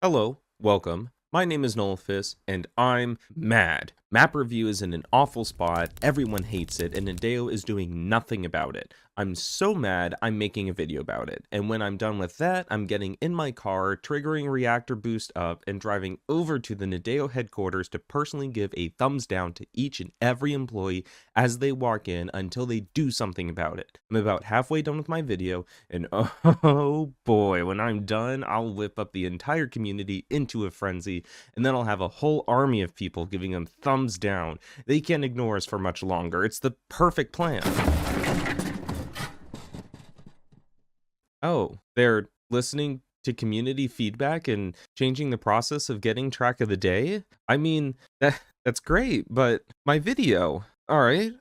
Hello, welcome. My name is Nolfis, and I'm mad. Map review is in an awful spot, everyone hates it, and Nadeo is doing nothing about it. I'm so mad, I'm making a video about it. And when I'm done with that, I'm getting in my car, triggering reactor boost up, and driving over to the Nadeo headquarters to personally give a thumbs down to each and every employee as they walk in until they do something about it. I'm about halfway done with my video, and oh boy, when I'm done, I'll whip up the entire community into a frenzy, and then I'll have a whole army of people giving them thumbs down. They can't ignore us for much longer. It's the perfect plan. Oh, they're listening to community feedback and changing the process of getting track of the day? I mean, that's great, but my video. All right.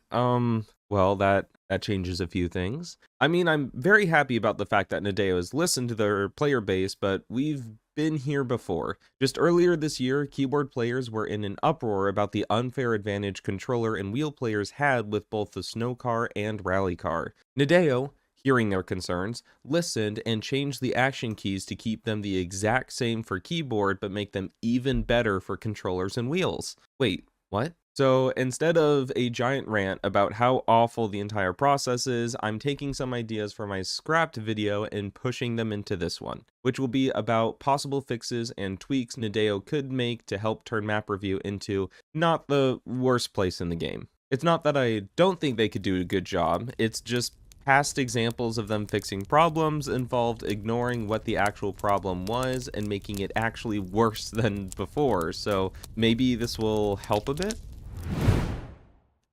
Well, that changes a few things. I mean, I'm very happy about the fact that Nadeo has listened to their player base, but we've been here before. Just earlier this year, keyboard players were in an uproar about the unfair advantage controller and wheel players had with both the snow car and rally car. Nadeo, hearing their concerns, listened and changed the action keys to keep them the exact same for keyboard but make them even better for controllers and wheels. Wait, what? So instead of a giant rant about how awful the entire process is, I'm taking some ideas from my scrapped video and pushing them into this one, which will be about possible fixes and tweaks Nadeo could make to help turn map review into not the worst place in the game. It's not that I don't think they could do a good job, it's just past examples of them fixing problems involved ignoring what the actual problem was and making it actually worse than before, so maybe this will help a bit?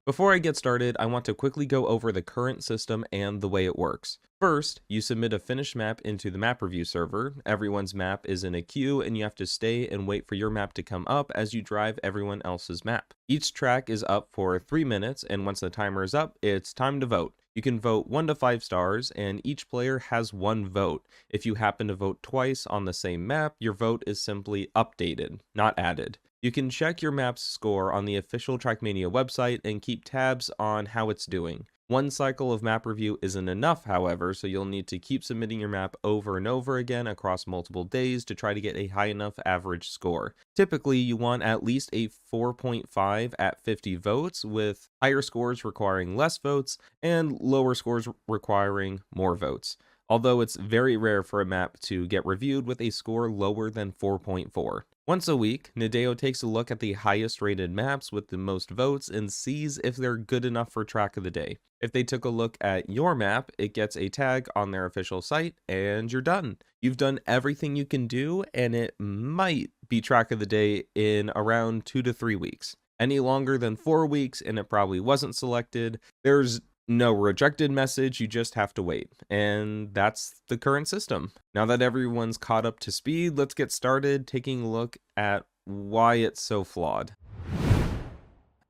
Before I get started, I want to quickly go over the current system and the way it works. First, you submit a finished map into the map review server. Everyone's map is in a queue and you have to stay and wait for your map to come up as you drive everyone else's map. Each track is up for 3 minutes, and once the timer is up, it's time to vote. You can vote 1 to 5 stars, and each player has 1 vote. If you happen to vote twice on the same map, your vote is simply updated, not added. You can check your map's score on the official Trackmania website and keep tabs on how it's doing. One cycle of map review isn't enough, however, so you'll need to keep submitting your map over and over again across multiple days to try to get a high enough average score. Typically, you want at least a 4.5 at 50 votes, with higher scores requiring less votes and lower scores requiring more votes. Although it's very rare for a map to get reviewed with a score lower than 4.4. Once a week, Nadeo takes a look at the highest rated maps with the most votes and sees if they're good enough for track of the day. If they took a look at your map, it gets a tag on their official site, and you're done. You've done everything you can do, and it might be track of the day in around 2 to 3 weeks. Any longer than 4 weeks, and it probably wasn't selected, there's no rejected message, you just have to wait. And that's the current system. Now that everyone's caught up to speed, let's get started taking a look at why it's so flawed.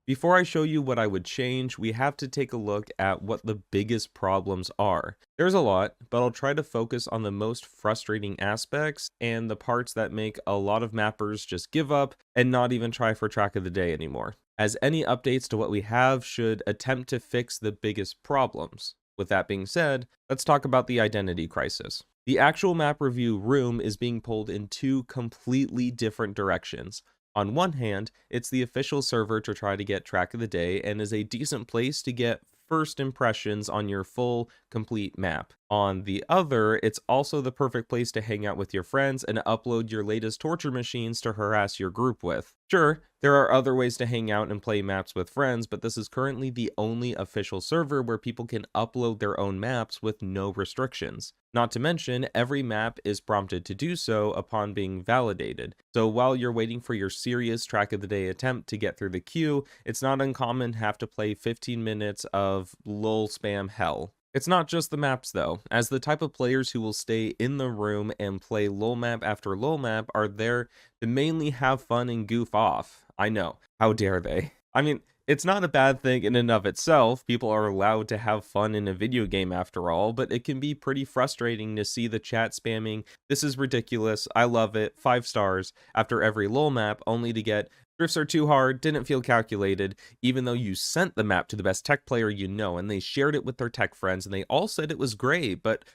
Before I show you what I would change, we have to take a look at what the biggest problems are. There's a lot, but I'll try to focus on the most frustrating aspects and the parts that make a lot of mappers just give up and not even try for track of the day anymore, as any updates to what we have should attempt to fix the biggest problems. With that being said, let's talk about the identity crisis. The actual map review room is being pulled in 2 completely different directions. On one hand, it's the official server to try to get track of the day and is a decent place to get first impressions on your full, complete map. On the other, it's also the perfect place to hang out with your friends and upload your latest torture machines to harass your group with. Sure, there are other ways to hang out and play maps with friends, but this is currently the only official server where people can upload their own maps with no restrictions. Not to mention, every map is prompted to do so upon being validated. So while you're waiting for your serious track of the day attempt to get through the queue, it's not uncommon to have to play 15 minutes of lol spam hell. It's not just the maps though, as the type of players who will stay in the room and play lol map after lol map are there to mainly have fun and goof off. I know, how dare they? I mean, it's not a bad thing in and of itself. People are allowed to have fun in a video game after all, but it can be pretty frustrating to see the chat spamming, "This is ridiculous, I love it, 5 stars," after every lol map, only to get "Drifts are too hard, didn't feel calculated," even though you sent the map to the best tech player you know, and they shared it with their tech friends, and they all said it was great, but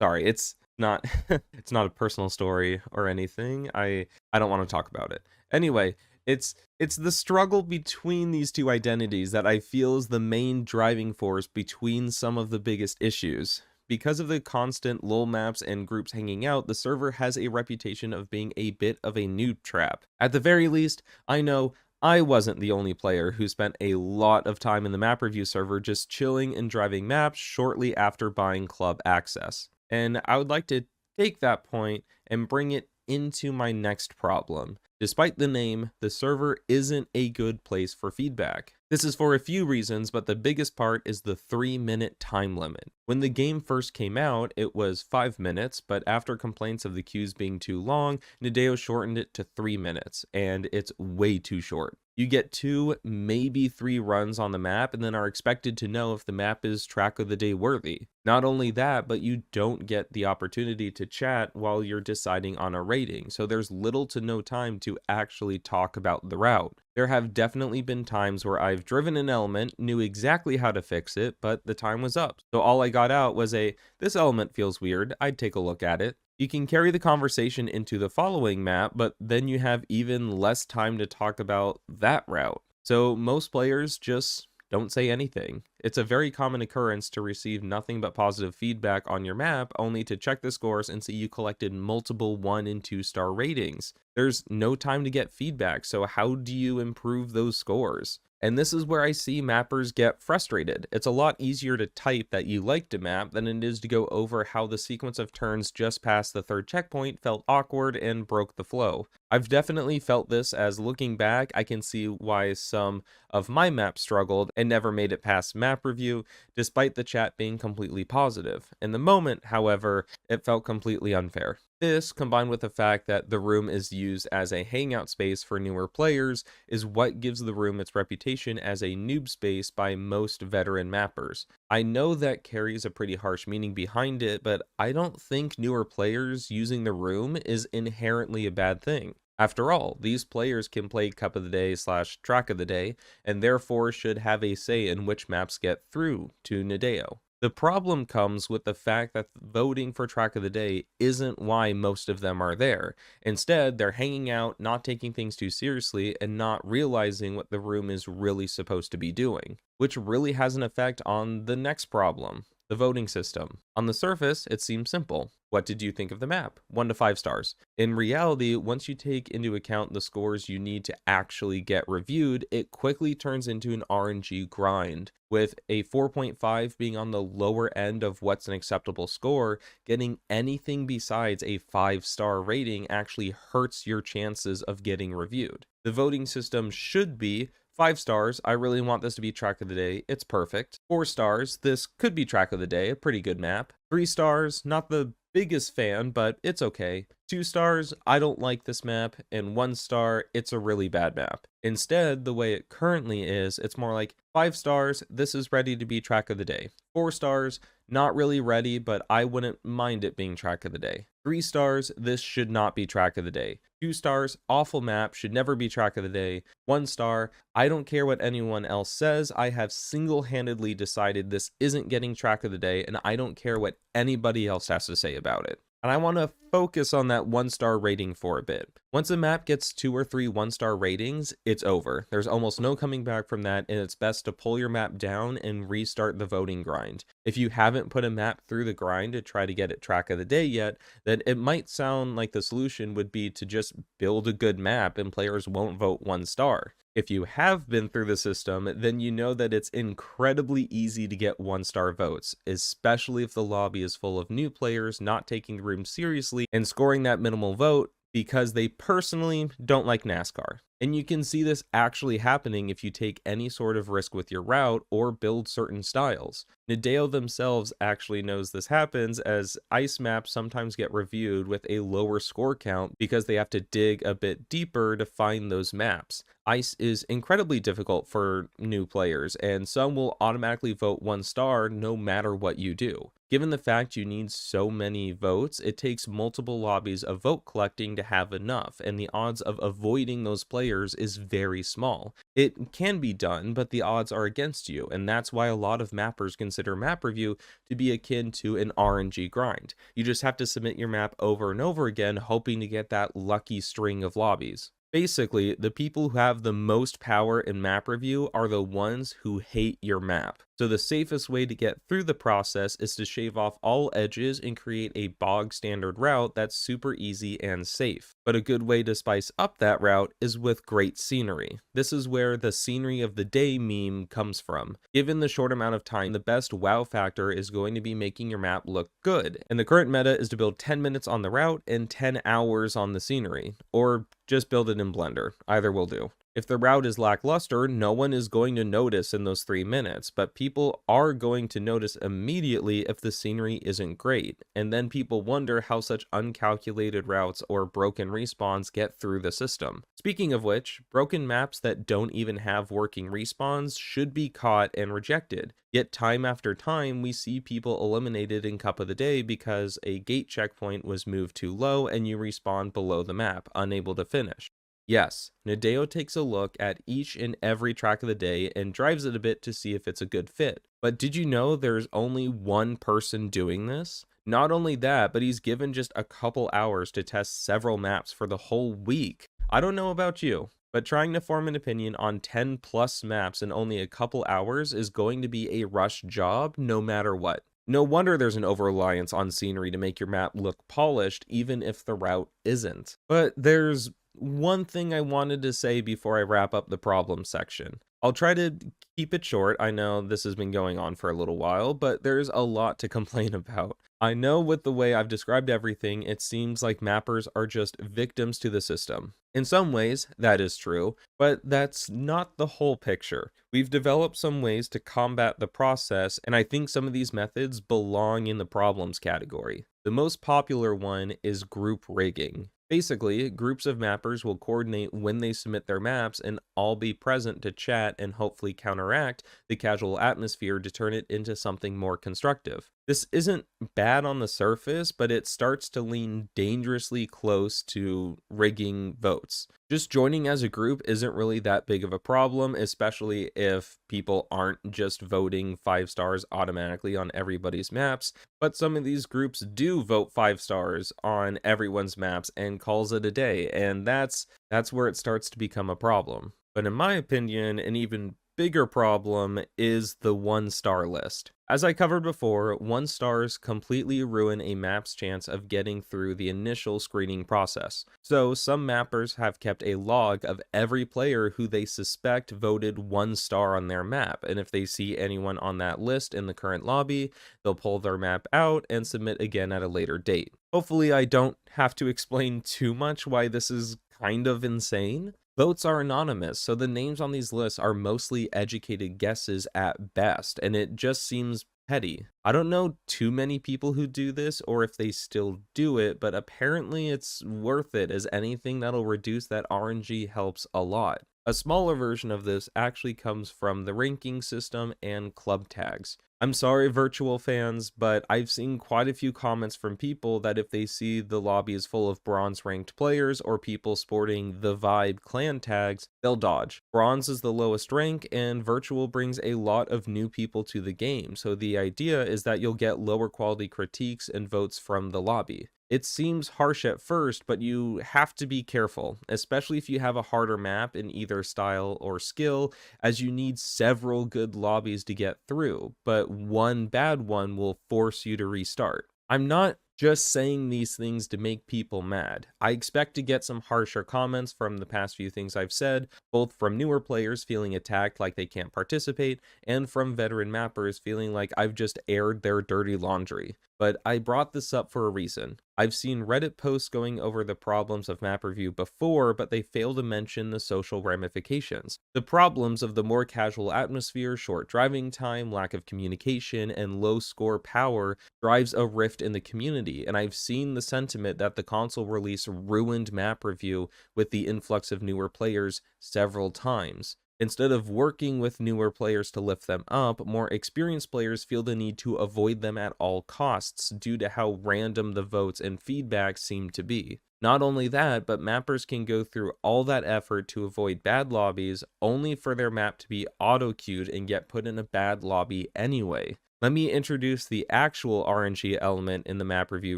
sorry, it's Not it's not a personal story or anything. I don't want to talk about it. Anyway, it's the struggle between these two identities that I feel is the main driving force between some of the biggest issues. Because of the constant lol maps and groups hanging out, the server has a reputation of being a bit of a noob trap. At the very least, I know I wasn't the only player who spent a lot of time in the map review server just chilling and driving maps shortly after buying club access. And I would like to take that point and bring it into my next problem. Despite the name, the server isn't a good place for feedback. This is for a few reasons, but the biggest part is the 3-minute time limit. When the game first came out, it was 5 minutes, but after complaints of the queues being too long, Nadeo shortened it to 3 minutes, and it's way too short. You get 2, maybe 3 runs on the map and then are expected to know if the map is track of the day worthy. Not only that, but you don't get the opportunity to chat while you're deciding on a rating, so there's little to no time to actually talk about the route. There have definitely been times where I've driven an element, knew exactly how to fix it, but the time was up. So all I got out was this element feels weird, I'd take a look at it. You can carry the conversation into the following map, but then you have even less time to talk about that route. So most players just don't say anything. It's a very common occurrence to receive nothing but positive feedback on your map, only to check the scores and see you collected multiple 1 and 2 star ratings. There's no time to get feedback, so how do you improve those scores? And this is where I see mappers get frustrated. It's a lot easier to type that you liked a map than it is to go over how the sequence of turns just past the 3rd checkpoint felt awkward and broke the flow. I've definitely felt this, as looking back, I can see why some of my maps struggled and never made it past map review, despite the chat being completely positive. In the moment, however, it felt completely unfair. This, combined with the fact that the room is used as a hangout space for newer players, is what gives the room its reputation as a noob space by most veteran mappers. I know that carries a pretty harsh meaning behind it, but I don't think newer players using the room is inherently a bad thing. After all, these players can play Cup of the Day / Track of the Day, and therefore should have a say in which maps get through to Nadeo. The problem comes with the fact that voting for Track of the Day isn't why most of them are there. Instead, they're hanging out, not taking things too seriously, and not realizing what the room is really supposed to be doing, which really has an effect on the next problem, the voting system. On the surface, it seems simple. What did you think of the map? 1 to 5 stars. In reality, once you take into account the scores you need to actually get reviewed, it quickly turns into an RNG grind. With a 4.5 being on the lower end of what's an acceptable score, getting anything besides a 5-star rating actually hurts your chances of getting reviewed. The voting system should be 5 stars, I really want this to be Track of the Day, it's perfect. 4 stars, this could be Track of the Day, a pretty good map. 3 stars, not the biggest fan, but it's okay. 2 stars, I don't like this map, and 1 star, it's a really bad map. Instead, the way it currently is, it's more like 5 stars, this is ready to be Track of the Day. 4 stars, not really ready, but I wouldn't mind it being Track of the Day. 3 stars, this should not be Track of the Day. 2 stars, awful map, should never be Track of the Day. 1 star, I don't care what anyone else says, I have single-handedly decided this isn't getting Track of the Day, and I don't care what anybody else has to say about it. And I want to focus on that 1-star rating for a bit. Once a map gets 2 or 3 1-star ratings, it's over. There's almost no coming back from that, and it's best to pull your map down and restart the voting grind. If you haven't put a map through the grind to try to get it Track of the Day yet, then it might sound like the solution would be to just build a good map and players won't vote 1 star. If you have been through the system, then you know that it's incredibly easy to get 1-star votes, especially if the lobby is full of new players not taking the room seriously and scoring that minimal vote because they personally don't like NASCAR. And you can see this actually happening if you take any sort of risk with your route or build certain styles. Nadeo themselves actually knows this happens, as ice maps sometimes get reviewed with a lower score count because they have to dig a bit deeper to find those maps. Ice is incredibly difficult for new players, and some will automatically vote 1 star no matter what you do. Given the fact you need so many votes, it takes multiple lobbies of vote collecting to have enough, and the odds of avoiding those players is very small. It can be done, but the odds are against you, and that's why a lot of mappers consider map review to be akin to an RNG grind. You just have to submit your map over and over again, hoping to get that lucky string of lobbies. Basically, the people who have the most power in map review are the ones who hate your map. So the safest way to get through the process is to shave off all edges and create a bog standard route that's super easy and safe. But a good way to spice up that route is with great scenery. This is where the scenery of the day meme comes from. Given the short amount of time, the best wow factor is going to be making your map look good. And the current meta is to build 10 minutes on the route and 10 hours on the scenery, or just build it in Blender. Either will do. If the route is lackluster, no one is going to notice in those 3 minutes, but people are going to notice immediately if the scenery isn't great, and then people wonder how such uncalculated routes or broken respawns get through the system. Speaking of which, broken maps that don't even have working respawns should be caught and rejected. Yet time after time, we see people eliminated in Cup of the Day because a gate checkpoint was moved too low and you respawn below the map, unable to finish. Yes, Nadeo takes a look at each and every track of the day and drives it a bit to see if it's a good fit. But did you know there's only one person doing this? Not only that, but he's given just a couple hours to test several maps for the whole week. I don't know about you, but trying to form an opinion on 10 plus maps in only a couple hours is going to be a rush job no matter what. No wonder there's an over-reliance on scenery to make your map look polished, even if the route isn't. But there's one thing I wanted to say before I wrap up the problem section. I'll try to keep it short. I know this has been going on for a little while, but there's a lot to complain about. I know with the way I've described everything, it seems like mappers are just victims to the system. In some ways, that is true, but that's not the whole picture. We've developed some ways to combat the process, and I think some of these methods belong in the problems category. The most popular one is group rigging. Basically, groups of mappers will coordinate when they submit their maps and all be present to chat and hopefully counteract the casual atmosphere to turn it into something more constructive. This isn't bad on the surface, but it starts to lean dangerously close to rigging votes. Just joining as a group isn't really that big of a problem, especially if people aren't just voting 5 stars automatically on everybody's maps, but some of these groups do vote 5 stars on everyone's maps and calls it a day, and that's where it starts to become a problem. But in my opinion, an even bigger problem is the 1-star list. As I covered before, 1 stars completely ruin a map's chance of getting through the initial screening process. So some mappers have kept a log of every player who they suspect voted 1 star on their map, and if they see anyone on that list in the current lobby, they'll pull their map out and submit again at a later date. Hopefully I don't have to explain too much why this is kind of insane. Votes are anonymous, so the names on these lists are mostly educated guesses at best, and it just seems petty. I don't know too many people who do this or if they still do it, but apparently it's worth it, as anything that'll reduce that RNG helps a lot. A smaller version of this actually comes from the ranking system and club tags. I'm sorry, virtual fans, but I've seen quite a few comments from people that if they see the lobby is full of bronze ranked players or people sporting the Vibe clan tags, they'll dodge. Bronze is the lowest rank, and virtual brings a lot of new people to the game, so the idea is that you'll get lower quality critiques and votes from the lobby. It seems harsh at first, but you have to be careful, especially if you have a harder map in either style or skill, as you need several good lobbies to get through, but one bad one will force you to restart. I'm not just saying these things to make people mad. I expect to get some harsher comments from the past few things I've said, both from newer players feeling attacked like they can't participate, and from veteran mappers feeling like I've just aired their dirty laundry. But I brought this up for a reason. I've seen Reddit posts going over the problems of map review before, but they fail to mention the social ramifications. The problems of the more casual atmosphere, short driving time, lack of communication, and low score power drives a rift in the community, and I've seen the sentiment that the console release ruined map review with the influx of newer players several times. Instead of working with newer players to lift them up, more experienced players feel the need to avoid them at all costs due to how random the votes and feedback seem to be. Not only that, but mappers can go through all that effort to avoid bad lobbies only for their map to be auto-queued and get put in a bad lobby anyway. Let me introduce the actual RNG element in the map review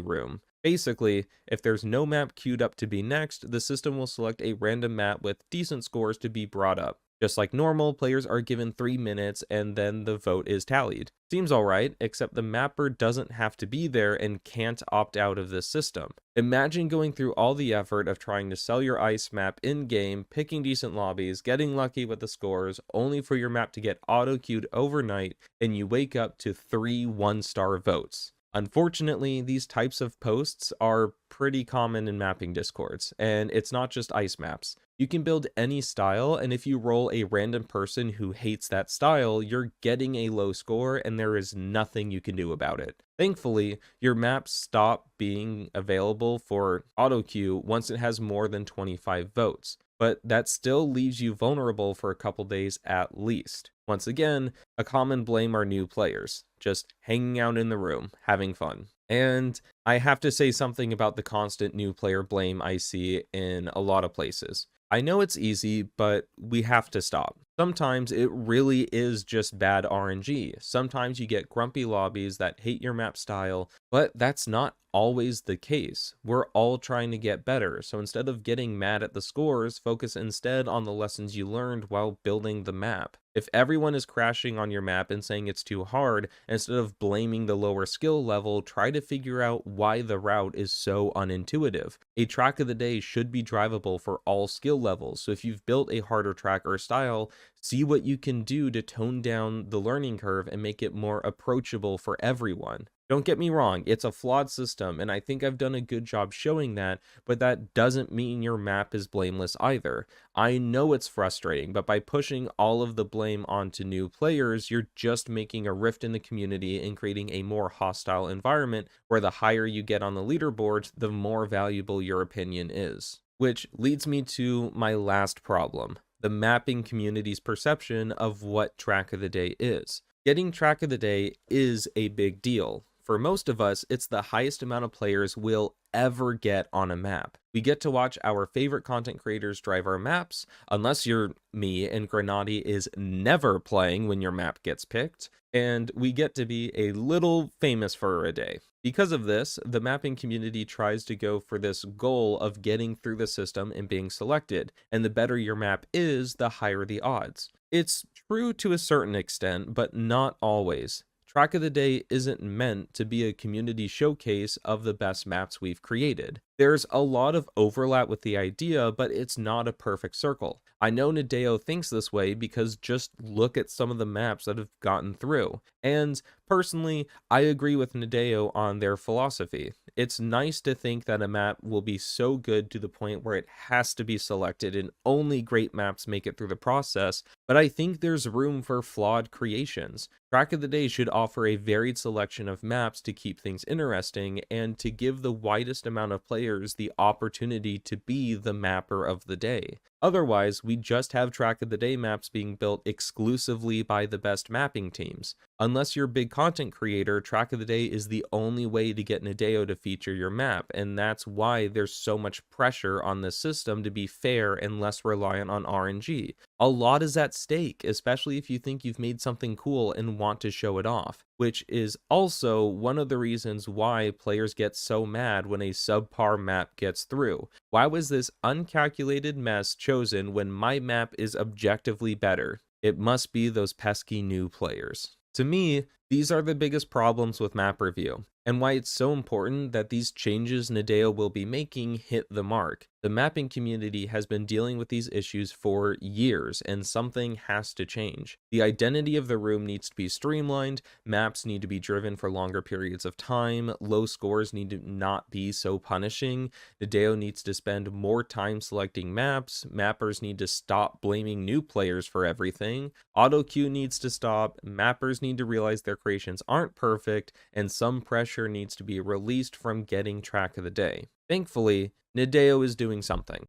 room. Basically, if there's no map queued up to be next, the system will select a random map with decent scores to be brought up. Just like normal, players are given 3 minutes and then the vote is tallied. Seems alright, except the mapper doesn't have to be there and can't opt out of this system. Imagine going through all the effort of trying to sell your ice map in-game, picking decent lobbies, getting lucky with the scores, only for your map to get auto-queued overnight and you wake up to 3 one-star votes. Unfortunately, these types of posts are pretty common in mapping discords, and it's not just ice maps. You can build any style, and if you roll a random person who hates that style, you're getting a low score and there is nothing you can do about it. Thankfully, your maps stop being available for auto queue once it has more than 25 votes, but that still leaves you vulnerable for a couple days at least. Once again, a common blame are new players, just hanging out in the room, having fun. And I have to say something about the constant new player blame I see in a lot of places. I know it's easy, but we have to stop. Sometimes it really is just bad RNG. Sometimes you get grumpy lobbies that hate your map style, but that's not always the case. We're all trying to get better, so instead of getting mad at the scores, focus instead on the lessons you learned while building the map. If everyone is crashing on your map and saying it's too hard, instead of blaming the lower skill level, try to figure out why the route is so unintuitive. A track of the day should be drivable for all skill levels, so if you've built a harder track or style, see what you can do to tone down the learning curve and make it more approachable for everyone. Don't get me wrong, it's a flawed system, and I think I've done a good job showing that, but that doesn't mean your map is blameless either. I know it's frustrating, but by pushing all of the blame onto new players, you're just making a rift in the community and creating a more hostile environment where the higher you get on the leaderboards, the more valuable your opinion is. Which leads me to my last problem: the mapping community's perception of what track of the day is. Getting track of the day is a big deal. For most of us, it's the highest amount of players we'll ever get on a map. We get to watch our favorite content creators drive our maps, unless you're me and Grenade is never playing when your map gets picked, and we get to be a little famous for a day. Because of this, the mapping community tries to go for this goal of getting through the system and being selected, and the better your map is, the higher the odds. It's true to a certain extent, but not always. Track of the Day isn't meant to be a community showcase of the best maps we've created. There's a lot of overlap with the idea, but it's not a perfect circle. I know Nadeo thinks this way because just look at some of the maps that have gotten through. And personally, I agree with Nadeo on their philosophy. It's nice to think that a map will be so good to the point where it has to be selected and only great maps make it through the process, but I think there's room for flawed creations. Track of the Day should offer a varied selection of maps to keep things interesting and to give the widest amount of players the opportunity to be the mapper of the day. Otherwise, we just have Track of the Day maps being built exclusively by the best mapping teams. Unless you're a big content creator, Track of the Day is the only way to get Nadeo to feature your map, and that's why there's so much pressure on the system to be fair and less reliant on RNG. A lot is at stake, especially if you think you've made something cool and want to show it off, which is also one of the reasons why players get so mad when a subpar map gets through. Why was this uncalculated mess chosen when my map is objectively better? It must be those pesky new players. To me, these are the biggest problems with map review, and why it's so important that these changes Nadeo will be making hit the mark. The mapping community has been dealing with these issues for years, and something has to change. The identity of the room needs to be streamlined, maps need to be driven for longer periods of time, low scores need to not be so punishing, Nadeo needs to spend more time selecting maps, mappers need to stop blaming new players for everything, auto queue needs to stop, mappers need to realize their creations aren't perfect, and some pressure needs to be released from getting track of the day. Thankfully, Nadeo is doing something.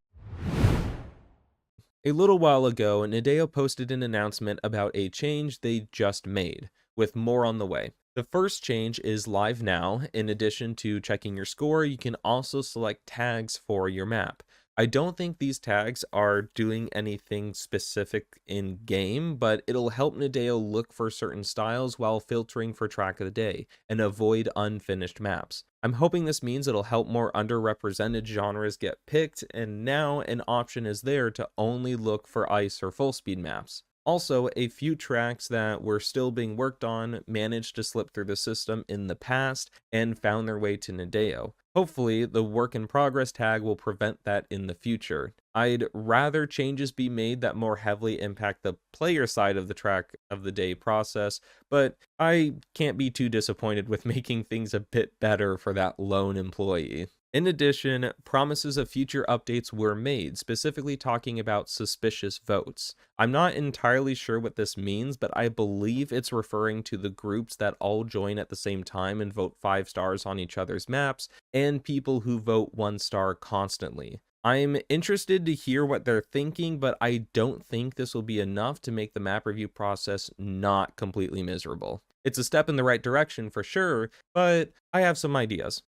A little while ago, Nadeo posted an announcement about a change they just made, with more on the way. The first change is live now. In addition to checking your score, you can also select tags for your map. I don't think these tags are doing anything specific in game, but it'll help Nadeo look for certain styles while filtering for track of the day and avoid unfinished maps. I'm hoping this means it'll help more underrepresented genres get picked, and now an option is there to only look for ice or full speed maps. Also, a few tracks that were still being worked on managed to slip through the system in the past and found their way to Nadeo. Hopefully, the work in progress tag will prevent that in the future. I'd rather changes be made that more heavily impact the player side of the track of the day process, but I can't be too disappointed with making things a bit better for that lone employee. In addition, promises of future updates were made, specifically talking about suspicious votes. I'm not entirely sure what this means, but I believe it's referring to the groups that all join at the same time and vote 5 stars on each other's maps, and people who vote 1 star constantly. I'm interested to hear what they're thinking, but I don't think this will be enough to make the map review process not completely miserable. It's a step in the right direction for sure, but I have some ideas.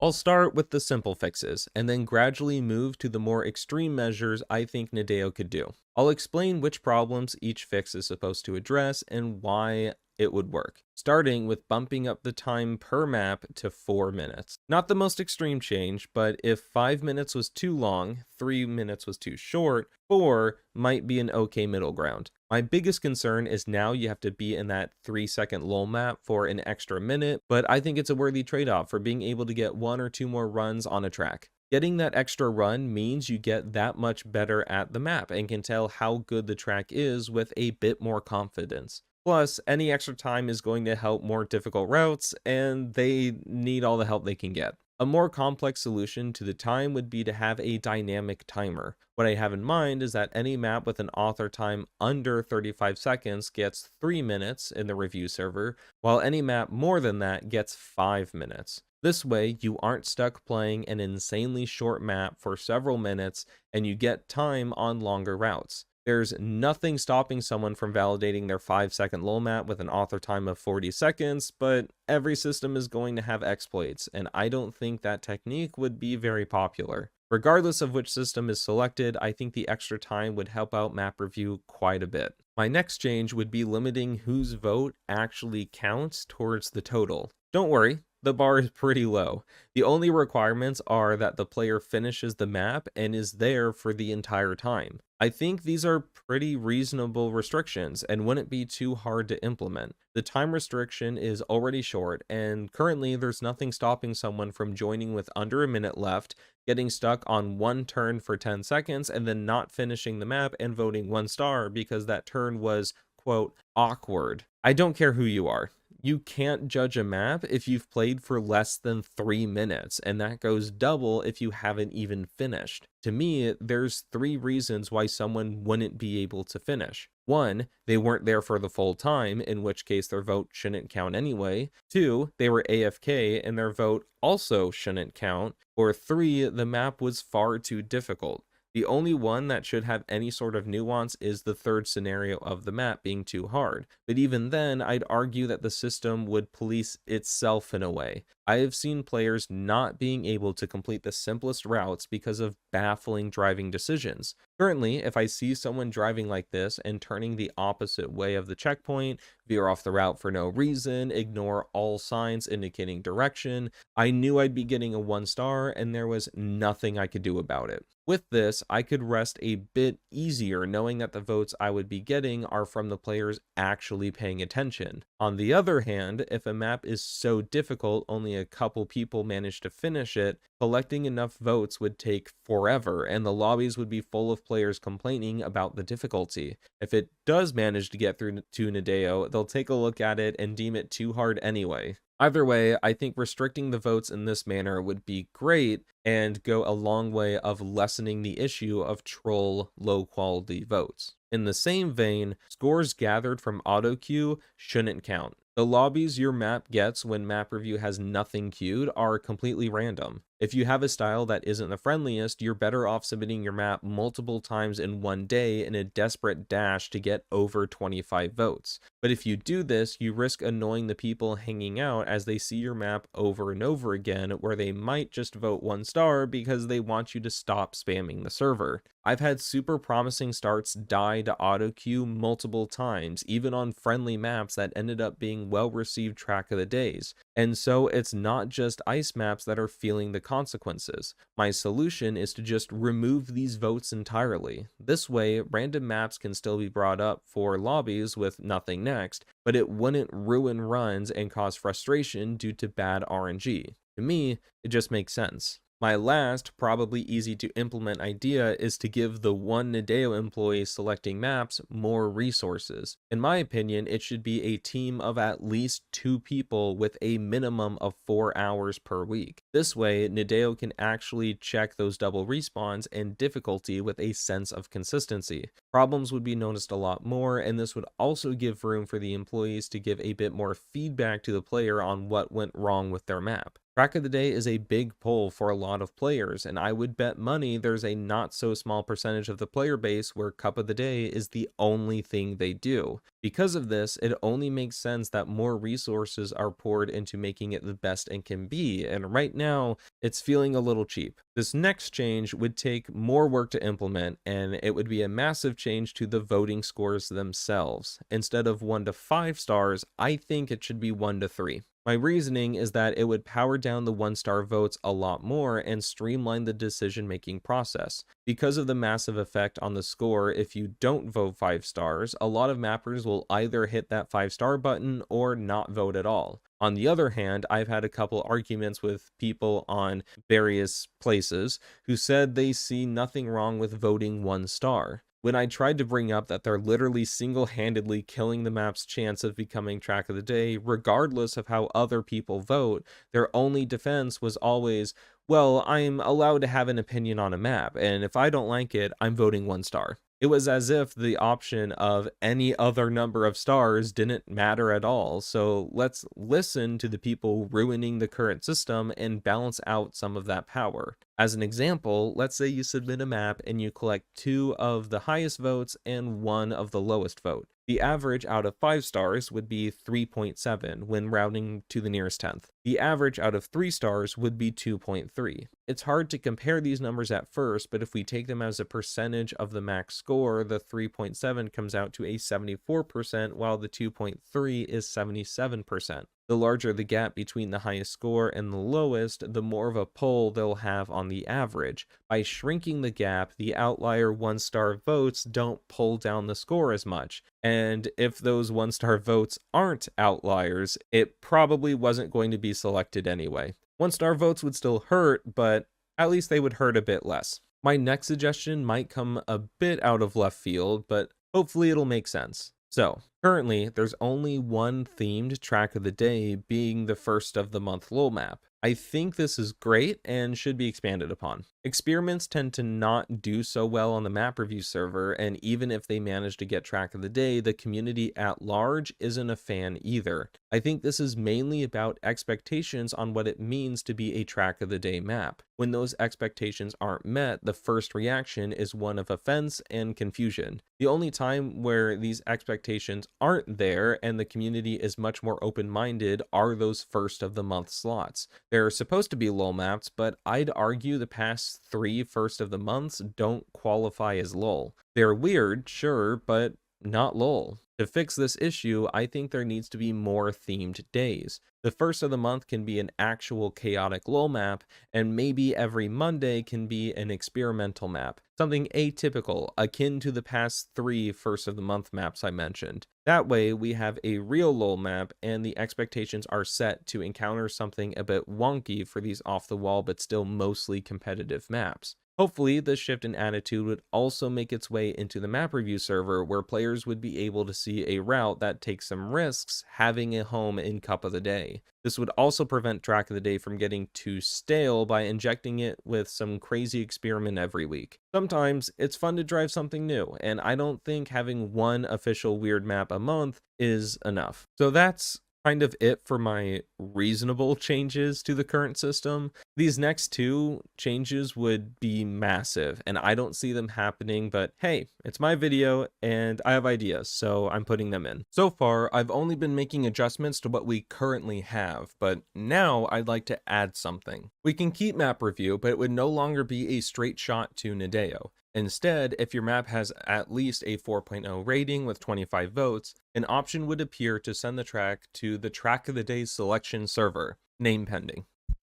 I'll start with the simple fixes, and then gradually move to the more extreme measures I think Nadeo could do. I'll explain which problems each fix is supposed to address and why it would work, starting with bumping up the time per map to 4 minutes. Not the most extreme change, but if 5 minutes was too long, 3 minutes was too short, 4 might be an okay middle ground. My biggest concern is now you have to be in that 3-second lull map for an extra minute, but I think it's a worthy trade-off for being able to get 1 or 2 more runs on a track. Getting that extra run means you get that much better at the map and can tell how good the track is with a bit more confidence. Plus, any extra time is going to help more difficult routes, and they need all the help they can get. A more complex solution to the time would be to have a dynamic timer. What I have in mind is that any map with an author time under 35 seconds gets 3 minutes in the review server, while any map more than that gets 5 minutes. This way, you aren't stuck playing an insanely short map for several minutes, and you get time on longer routes. There's nothing stopping someone from validating their 5-second lull map with an author time of 40 seconds, but every system is going to have exploits, and I don't think that technique would be very popular. Regardless of which system is selected, I think the extra time would help out map review quite a bit. My next change would be limiting whose vote actually counts towards the total. Don't worry, the bar is pretty low. The only requirements are that the player finishes the map and is there for the entire time. I think these are pretty reasonable restrictions and wouldn't be too hard to implement. The time restriction is already short, and currently there's nothing stopping someone from joining with under a minute left, getting stuck on one turn for 10 seconds, and then not finishing the map and voting 1 star because that turn was, quote, awkward. I don't care who you are. You can't judge a map if you've played for less than 3 minutes, and that goes double if you haven't even finished. To me, there's 3 reasons why someone wouldn't be able to finish. 1, they weren't there for the full time, in which case their vote shouldn't count anyway. 2, they were AFK and their vote also shouldn't count. Or 3, the map was far too difficult. The only one that should have any sort of nuance is the third scenario of the map being too hard. But even then, I'd argue that the system would police itself in a way. I have seen players not being able to complete the simplest routes because of baffling driving decisions. Currently, if I see someone driving like this and turning the opposite way of the checkpoint, veer off the route for no reason, ignore all signs indicating direction, I knew I'd be getting a 1 star and there was nothing I could do about it. With this, I could rest a bit easier knowing that the votes I would be getting are from the players actually paying attention. On the other hand, if a map is so difficult only a couple people manage to finish it, collecting enough votes would take forever and the lobbies would be full of players complaining about the difficulty. If it does manage to get through to Nadeo, they'll take a look at it and deem it too hard anyway. Either way, I think restricting the votes in this manner would be great and go a long way of lessening the issue of troll low-quality votes. In the same vein, scores gathered from auto queue shouldn't count. The lobbies your map gets when map review has nothing queued are completely random. If you have a style that isn't the friendliest, you're better off submitting your map multiple times in one day in a desperate dash to get over 25 votes. But if you do this, you risk annoying the people hanging out as they see your map over and over again, where they might just vote 1 star because they want you to stop spamming the server. I've had super promising starts die to auto queue multiple times, even on friendly maps that ended up being well received track of the days. And so it's not just ice maps that are feeling the consequences. My solution is to just remove these votes entirely. This way, random maps can still be brought up for lobbies with nothing next, but it wouldn't ruin runs and cause frustration due to bad RNG. To me, it just makes sense. My last, probably easy to implement idea is to give the one Nadeo employee selecting maps more resources. In my opinion, it should be a team of at least 2 people with a minimum of 4 hours per week. This way, Nadeo can actually check those double respawns and difficulty with a sense of consistency. Problems would be noticed a lot more, and this would also give room for the employees to give a bit more feedback to the player on what went wrong with their map. Track of the day is a big pull for a lot of players, and I would bet money there's a not so small percentage of the player base where Cup of the Day is the only thing they do. Because of this, it only makes sense that more resources are poured into making it the best it can be, and right now, it's feeling a little cheap. This next change would take more work to implement, and it would be a massive change to the voting scores themselves. Instead of 1 to 5 stars, I think it should be 1 to 3. My reasoning is that it would power down the 1-star votes a lot more and streamline the decision-making process. Because of the massive effect on the score, if you don't vote 5 stars, a lot of mappers will either hit that 5-star button or not vote at all. On the other hand, I've had a couple arguments with people on various places who said they see nothing wrong with voting 1 star. When I tried to bring up that they're literally single-handedly killing the map's chance of becoming track of the day, regardless of how other people vote, their only defense was always, well, I'm allowed to have an opinion on a map, and if I don't like it, I'm voting 1 star. It was as if the option of any other number of stars didn't matter at all, so let's listen to the people ruining the current system and balance out some of that power. As an example, let's say you submit a map and you collect 2 of the highest votes and 1 of the lowest vote. The average out of 5 stars would be 3.7 when rounding to the nearest tenth. The average out of 3 stars would be 2.3. It's hard to compare these numbers at first, but if we take them as a percentage of the max score, the 3.7 comes out to a 74%, while the 2.3 is 77%. The larger the gap between the highest score and the lowest, the more of a pull they'll have on the average. By shrinking the gap, the outlier 1-star votes don't pull down the score as much. And if those 1-star votes aren't outliers, it probably wasn't going to be selected anyway. 1-star votes would still hurt, but at least they would hurt a bit less. My next suggestion might come a bit out of left field, but hopefully it'll make sense. So, currently, there's only one themed track of the day, being the first of the month LOL map. I think this is great and should be expanded upon. Experiments tend to not do so well on the map review server, and even if they manage to get track of the day, the community at large isn't a fan either. I think this is mainly about expectations on what it means to be a track of the day map. When those expectations aren't met, the first reaction is one of offense and confusion. The only time where these expectations aren't there and the community is much more open-minded are those first of the month slots. They're supposed to be LOL maps, but I'd argue the past 3 first of the months don't qualify as LOL. They're weird, sure, but not LOL. To fix this issue, I think there needs to be more themed days. The first of the month can be an actual chaotic LOL map, and maybe every Monday can be an experimental map. Something atypical, akin to the past 3 first of the month maps I mentioned. That way, we have a real LOL map, and the expectations are set to encounter something a bit wonky for these off-the-wall but still mostly competitive maps. Hopefully, this shift in attitude would also make its way into the map review server, where players would be able to see a route that takes some risks having a home in Cup of the Day. This would also prevent track of the day from getting too stale by injecting it with some crazy experiment every week. Sometimes it's fun to drive something new, and I don't think having one official weird map a month is enough. So that's kind of it for my reasonable changes to the current system. These next two changes would be massive, and I don't see them happening, but hey, it's my video and I have ideas, so I'm putting them in. So far, I've only been making adjustments to what we currently have, but now I'd like to add something. We can keep map review, but it would no longer be a straight shot to Nadeo. Instead, if your map has at least a 4.0 rating with 25 votes, an option would appear to send the track to the Track of the Day selection server, name pending.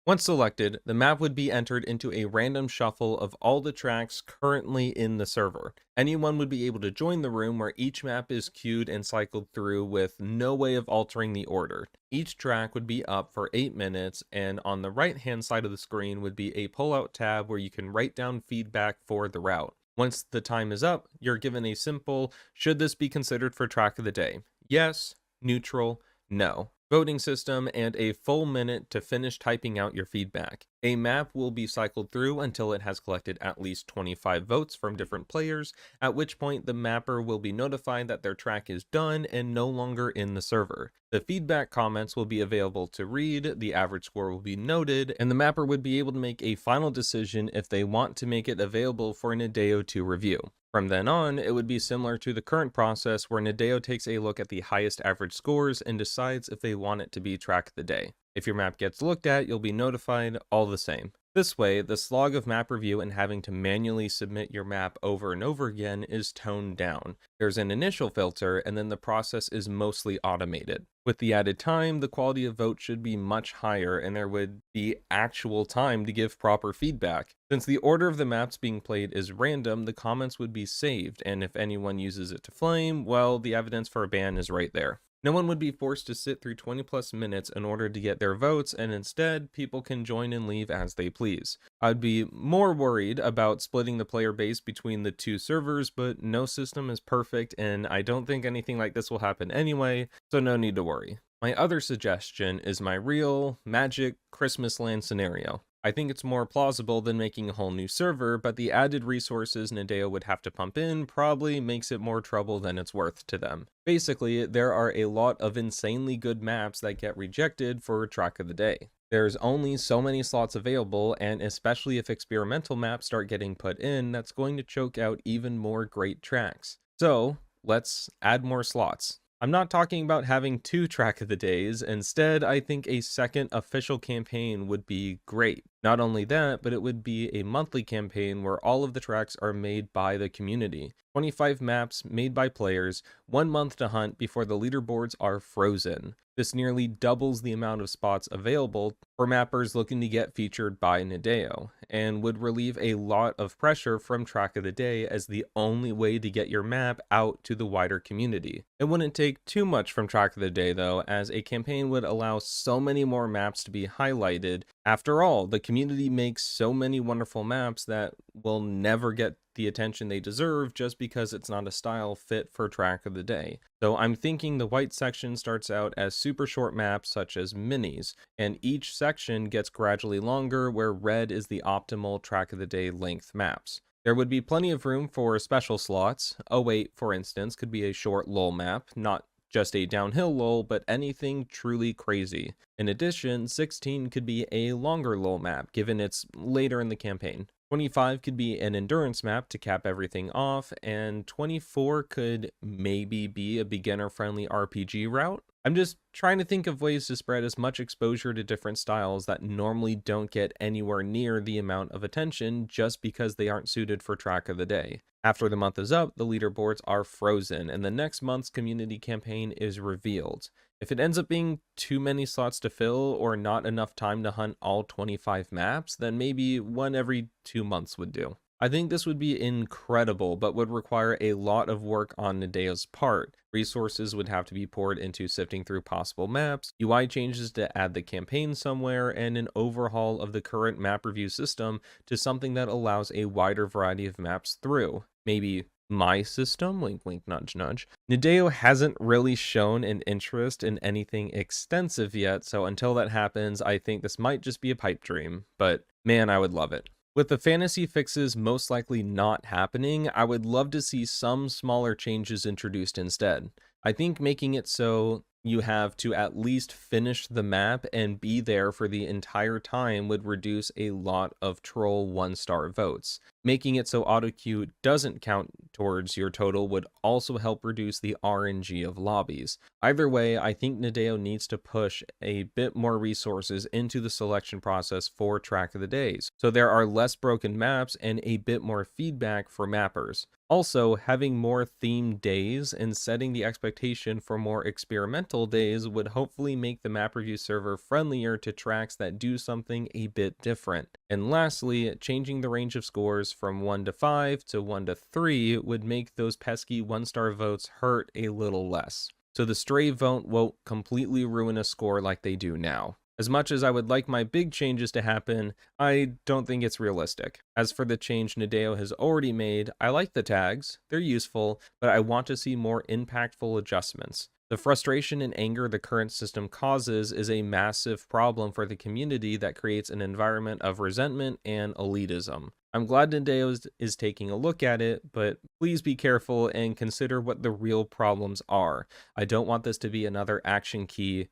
Once selected, the map would be entered into a random shuffle of all the tracks currently in the server. Anyone would be able to join the room where each map is queued and cycled through with no way of altering the order. Each track would be up for 8 minutes, and on the right hand side of the screen would be a pull-out tab where you can write down feedback for the route. Once the time is up, you're given a simple, should this be considered for track of the day? Yes, neutral, no. Voting system, and a full minute to finish typing out your feedback. A map will be cycled through until it has collected at least 25 votes from different players, at which point the mapper will be notified that their track is done and no longer in the server. The feedback comments will be available to read, the average score will be noted, and the mapper would be able to make a final decision if they want to make it available for Nadeo to review. From then on, it would be similar to the current process where Nadeo takes a look at the highest average scores and decides if they want it to be track of the day. If your map gets looked at, you'll be notified all the same. This way, the slog of map review and having to manually submit your map over and over again is toned down. There's an initial filter, and then the process is mostly automated. With the added time, the quality of vote should be much higher, and there would be actual time to give proper feedback. Since the order of the maps being played is random, the comments would be saved, and if anyone uses it to flame, well, the evidence for a ban is right there. No one would be forced to sit through 20 plus minutes in order to get their votes, and instead, people can join and leave as they please. I'd be more worried about splitting the player base between the two servers, but no system is perfect, and I don't think anything like this will happen anyway, so no need to worry. My other suggestion is my real, magic, Christmas land scenario. I think it's more plausible than making a whole new server, but the added resources Nadeo would have to pump in probably makes it more trouble than it's worth to them. Basically, there are a lot of insanely good maps that get rejected for track of the day. There's only so many slots available, and especially if experimental maps start getting put in, that's going to choke out even more great tracks. So, let's add more slots. I'm not talking about having 2 track of the days. Instead, I think a second official campaign would be great. Not only that, but it would be a monthly campaign where all of the tracks are made by the community. 25 maps made by players, 1 month to hunt before the leaderboards are frozen. This nearly doubles the amount of spots available for mappers looking to get featured by Nadeo, and would relieve a lot of pressure from track of the day as the only way to get your map out to the wider community. It wouldn't take too much from track of the day though, as a campaign would allow so many more maps to be highlighted. After all, the community makes so many wonderful maps that will never get the attention they deserve just because it's not a style fit for track of the day. So I'm thinking the white section starts out as super short maps such as minis, and each section gets gradually longer where red is the optimal track of the day length maps. There would be plenty of room for special slots. 08, for instance, could be a short lull map, not just a downhill lull, but anything truly crazy. In addition, 16 could be a longer lull map, given it's later in the campaign. 25 could be an endurance map to cap everything off, and 24 could maybe be a beginner-friendly RPG route. I'm just trying to think of ways to spread as much exposure to different styles that normally don't get anywhere near the amount of attention just because they aren't suited for track of the day. After the month is up, the leaderboards are frozen, and the next month's community campaign is revealed. If it ends up being too many slots to fill or not enough time to hunt all 25 maps, then maybe one every 2 months would do. I think this would be incredible, but would require a lot of work on Nadeo's part. Resources would have to be poured into sifting through possible maps, UI changes to add the campaign somewhere, and an overhaul of the current map review system to something that allows a wider variety of maps through. Maybe my system, wink wink nudge nudge. Nadeo hasn't really shown an interest in anything extensive yet, so until that happens, I think this might just be a pipe dream, but man, I would love it. With the fantasy fixes most likely not happening, I would love to see some smaller changes introduced instead. I think making it so you have to at least finish the map and be there for the entire time would reduce a lot of troll 1-star votes. Making it so auto queue doesn't count towards your total would also help reduce the RNG of lobbies. Either way, I think Nadeo needs to push a bit more resources into the selection process for track of the days, so there are less broken maps and a bit more feedback for mappers. Also, having more themed days and setting the expectation for more experimental days would hopefully make the map review server friendlier to tracks that do something a bit different. And lastly, changing the range of scores from 1 to 5 to 1 to 3 would make those pesky 1-star votes hurt a little less, so the stray vote won't completely ruin a score like they do now. As much as I would like my big changes to happen, I don't think it's realistic. As for the change Nadeo has already made, I like the tags, they're useful, but I want to see more impactful adjustments. The frustration and anger the current system causes is a massive problem for the community that creates an environment of resentment and elitism. I'm glad Nadeo is taking a look at it, but please be careful and consider what the real problems are. I don't want this to be another action key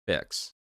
fix.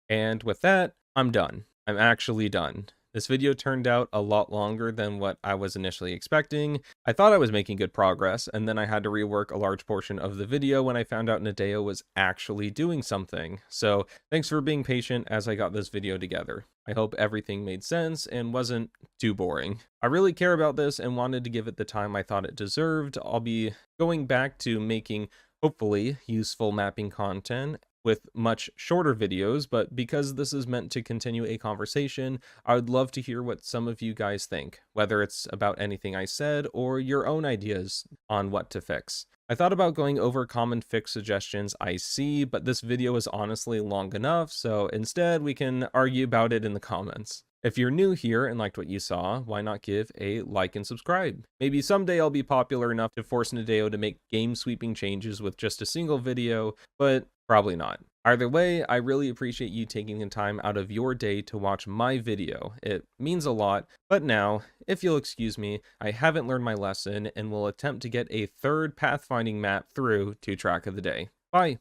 And with that, I'm done. I'm actually done. This video turned out a lot longer than what I was initially expecting. I thought I was making good progress, and then I had to rework a large portion of the video when I found out Nadeo was actually doing something. So thanks for being patient as I got this video together. I hope everything made sense and wasn't too boring. I really care about this and wanted to give it the time I thought it deserved. I'll be going back to making, hopefully, useful mapping content with much shorter videos, but because this is meant to continue a conversation, I would love to hear what some of you guys think, whether it's about anything I said or your own ideas on what to fix. I thought about going over common fix suggestions I see, but this video is honestly long enough, so instead we can argue about it in the comments. If you're new here and liked what you saw, why not give a like and subscribe? Maybe someday I'll be popular enough to force Nadeo to make game-sweeping changes with just a single video, but probably not. Either way, I really appreciate you taking the time out of your day to watch my video. It means a lot, but now, if you'll excuse me, I haven't learned my lesson and will attempt to get a third pathfinding map through to track of the day. Bye!